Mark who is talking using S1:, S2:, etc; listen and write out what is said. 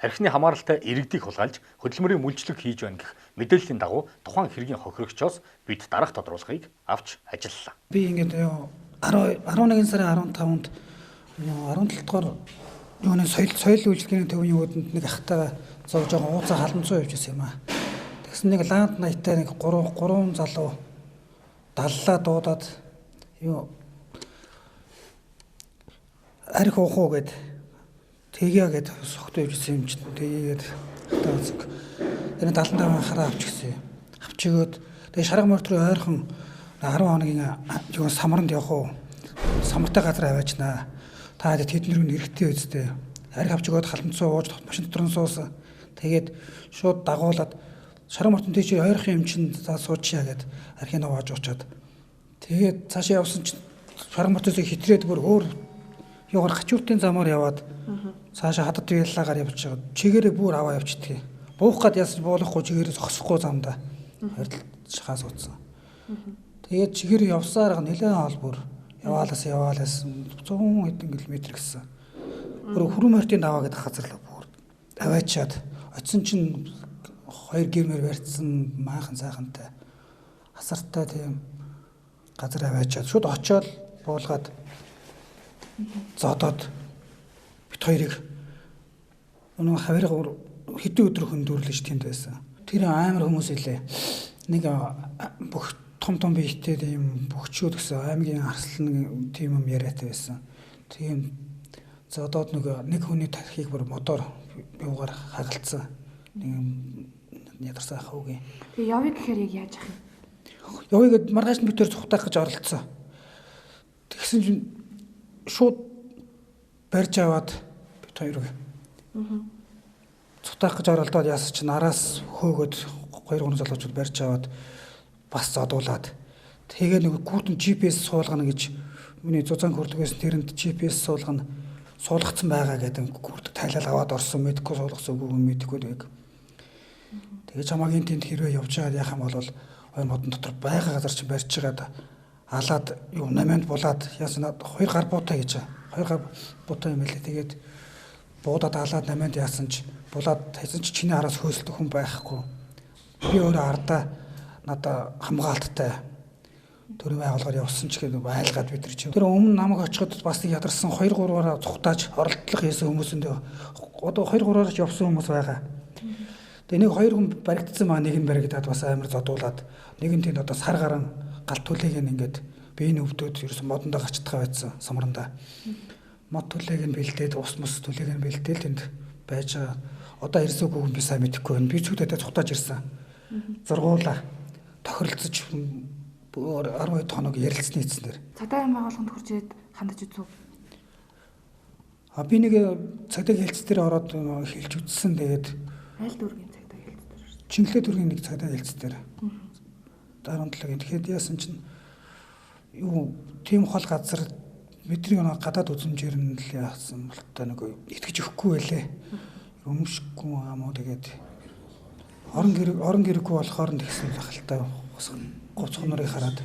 S1: тархины хамааралтай иргэдийг хулгайлж хөдөлмөрийн мүлжлэг хийж байна гэх мэдээллийн дагуу тухайн хэргийн хохирогчоос бид дараах тодорхойлгыг авч ажиллалаа.
S2: Би ингээд 11 сарын 15-нд 17 дугаар юуны соёл үйлчлэгийн төвийн өөдөнд нэг ахтайгаа зовж байгаа ууцаа халамцуу явж ирсэн юм аа. Тэгсэн нэг ланд наяттай нэг 3 залуу даллаа дуудаад юу арх уухуу гэд тэгээ гэд согт явж ирсэн юм чинь тэгээд таацэг энэ 75 хараа авч гисэн. Авчигөөд тэгээд шарга морт руу ойрхон 10 хоногийн юу самранд явах уу? Самартай газар аваачнаа. Та тэднэр нь хэрэгтэй үстэй. Арх авчигөөд халамцуу ууж машин дотор нь суусан. Тэгээд шууд дагуулад шарга мортон тийч ойрхон юм чинь за суучаа гэд архийг нугааж уучаад. Тэгээд цаашаа явсан чинь шарга мортоос хитрээд бүр өөр юугаар гачууртын замаар яваад цаашаа хадад виллагаар явж байгаа. Чигээрээ бүр аваа явчихдгийг. Буух гад ясаж буулахгүй чигээрээ зогсохгүй замда. Хойрлцохаас утсан. Тэгээд чигээрээ явсаар нэлээд хоол бүр яваалаас 100 хэдэн километр гэсэн. Бүр хүрэн мортын даваа гэдэг газар л бүр аваачаад очисон чинь 2 гэрмээр барьцсан maaхан сайхантай хасартай тийм газар аваачаад шууд очиод буулгаад зодоод бит хоёрыг өнөө хавирга хэдэн өдөр хөндөрлөж тэнд байсан. Тэр амар хүмүүс илээ. Нэг бүх том биетэй тийм бөхчүүд гэсэн аймгийн арслан тийм юм яриатай байсан. Тийм зодоод нэг хүний тархийг бүр мотор юугаар хагалцсан. Нэг ядарсан хавгийн.
S3: Тэгээ явъя гэхээр яг яаж ах юм?
S2: Явъя гэд маргааш нь битээр цухтаах гэж оролцсон. Тэгсэн чинь шууд барьж аваад бит хоёрыг. Цухтаах гэж оролдоод яасан чинь араас хөөгөөд 2-3 залуучууд барьж аваад бас зодуулаад тэгээ нэг гүйтэн GPS суулгана гэж миний зузаан хөрлөгөөс тэрэнд GPS суулгана суулгацсан байгаа гэдэг гүрдэг тайлал аваад орсон мэдхгүй суулгасан үгүй мэдхгүй нэг. Тэгээ чамаагийн тэнд хэрвээ явж байгаад яах юм бол ойр модон дотор байгаа газар чинь барьж байгаад алаад юу 8-нд булаад яасан 2 гар буутай гэж 2 гар буутай юм лээ. Тэгээд буудаад алаад 8-нд яасан ч булаад хайсан чи чиний араас хөөсөлтөх хүн байхгүй. Би өөрөө ардаа надаа хамгаалттай төрийн байгууллагаар явсан ч гэдэг айлгаад бид нар чинь тэр өмнө намайг очиход бас ядарсан 2-3-аар цухтааж оролдлого хийсэн хүмүүсэндээ одоо 2-3-аар явсан хүмүүс байгаа. Тэгээ нэг 2 хүн баригдсан маа нэг нь баригдаад бас амар зодуулаад нэг нь тэнд одоо сар гарan галт түлээг нь ингээд биений өвдөд ерөөсөн модондоо гачдгаа байсан самрандаа. Мод түлээг нь бэлдээд ус мус түлээг нь бэлдээл тэнд байж байгаа. Одоо ирсэн үгүй би сайн мэдэхгүй байна. Би цүгдээд цухтааж ирсэн. Зургуулаа тохиролцож 12 хоног ярилцсны эцсээр.
S3: Цагдаагийн байгууллаганд хүрчээд хандаж үзв.
S2: Би нэг цагдаагийн хэлц дээр ороод хэлж үзсэн. Тэгээд
S3: Аль дүүргийн цагдаагийн хэлц дээр шүү.
S2: Чингэлээ дүүргийн нэг цагдаагийн хэлц дээр. 17-гийн. Тэгэхээр яасан чинь юу тийм хол газар мэдрийг нэг гадаад үзмжээр нь л яасан бол та нэг итгэж өгөхгүй байлээ. Өмшгүй юм уу тэгээд орон гэрэггүй болохоор тэгсэн л ахaltaа гоцхон нарыг хараад